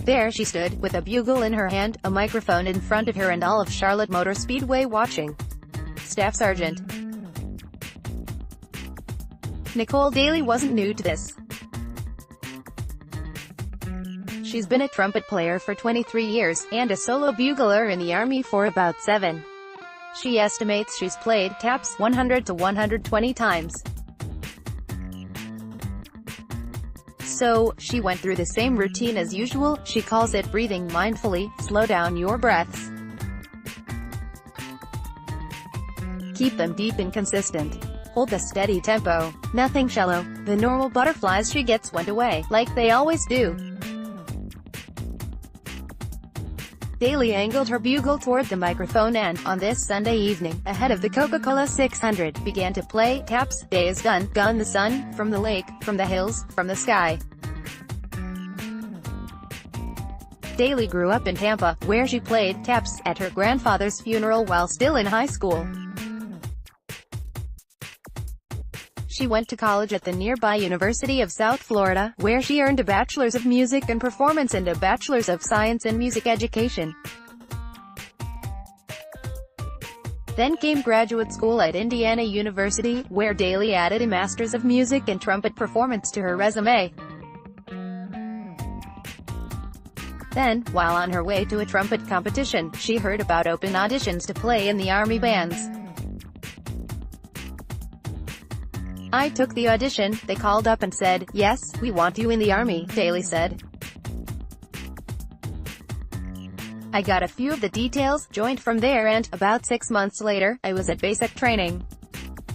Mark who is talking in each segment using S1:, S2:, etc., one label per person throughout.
S1: There she stood, with a bugle in her hand, a microphone in front of her and all of Charlotte Motor Speedway watching. Staff Sergeant Nicole Daley wasn't new to this. She's been a trumpet player for 23 years, and a solo bugler in the Army for about 7. She estimates she's played taps 100 to 120 times. So, she went through the same routine as usual. She calls it breathing mindfully. Slow down your breaths. Keep them deep and consistent. Hold a steady tempo. Nothing shallow. The normal butterflies she gets went away, like they always do. Daley angled her bugle toward the microphone and, on this Sunday evening, ahead of the Coca-Cola 600, began to play taps. Day is done, gone the sun, from the lake, from the hills, from the sky. Daley grew up in Tampa, where she played taps at her grandfather's funeral while still in high school. She went to college at the nearby University of South Florida, where she earned a Bachelor's of Music and Performance and a Bachelor's of Science in Music Education. Then came graduate school at Indiana University, where Daley added a Master's of Music and Trumpet Performance to her resume. Then, while on her way to a trumpet competition, she heard about open auditions to play in the Army bands. I took the audition. They called up and said, "Yes, we want you in the Army," Daley said. I got a few of the details, joined from there, and, about 6 months later, I was at basic training.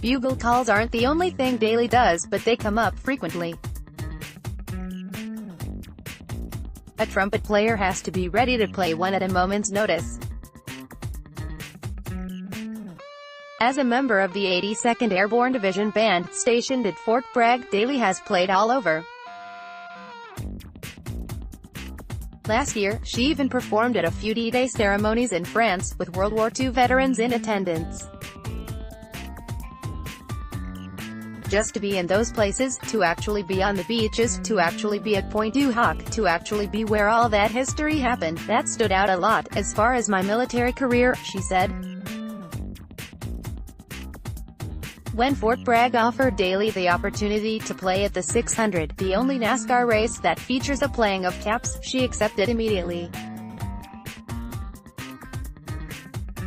S1: Bugle calls aren't the only thing Daley does, but they come up frequently. A trumpet player has to be ready to play one at a moment's notice. As a member of the 82nd Airborne Division Band, stationed at Fort Bragg, Daley has played all over. Last year, she even performed at a few D-Day ceremonies in France, with World War II veterans in attendance. Just to be in those places, to actually be on the beaches, to actually be at Point du Hoc, to actually be where all that history happened, that stood out a lot, as far as my military career, she said. When Fort Bragg offered Daley the opportunity to play at the 600, the only NASCAR race that features a playing of taps, she accepted immediately.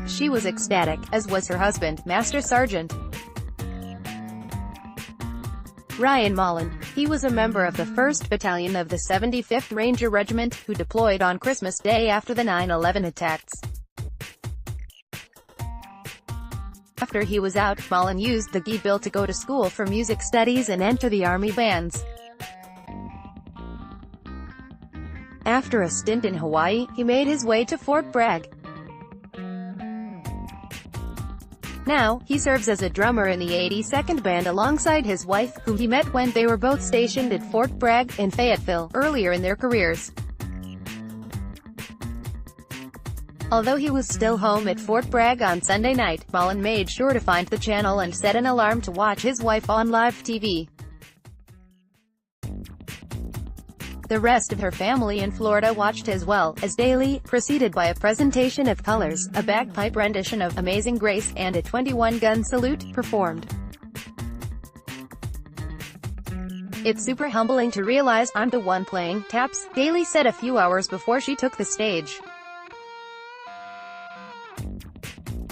S1: She was ecstatic, as was her husband, Master Sergeant Ryan Mullen. He was a member of the 1st Battalion of the 75th Ranger Regiment, who deployed on Christmas Day after the 9/11 attacks. After he was out, Mullen used the GI Bill to go to school for music studies and enter the Army bands. After a stint in Hawaii, he made his way to Fort Bragg. Now, he serves as a drummer in the 82nd Band alongside his wife, whom he met when they were both stationed at Fort Bragg, in Fayetteville, earlier in their careers. Although he was still home at Fort Bragg on Sunday night, Mullen made sure to find the channel and set an alarm to watch his wife on live TV. The rest of her family in Florida watched as well, as Daley, preceded by a presentation of Colors, a bagpipe rendition of Amazing Grace, and a 21-gun salute, performed. "It's super humbling to realize I'm the one playing taps," Daley said a few hours before she took the stage.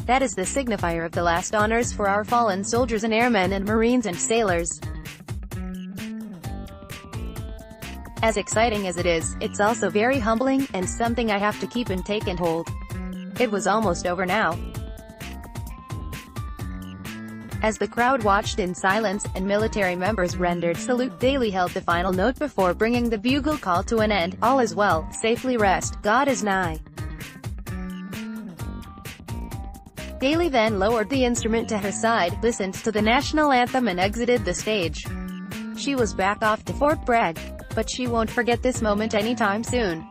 S1: "That is the signifier of the last honors for our fallen soldiers and airmen and Marines and sailors. As exciting as it is, it's also very humbling, and something I have to keep and take and hold. It was almost over now." As the crowd watched in silence, and military members rendered salute, Daley held the final note before bringing the bugle call to an end. "All is well, safely rest, God is nigh." Daley then lowered the instrument to her side, listened to the national anthem and exited the stage. She was back off to Fort Bragg. But she won't forget this moment anytime soon.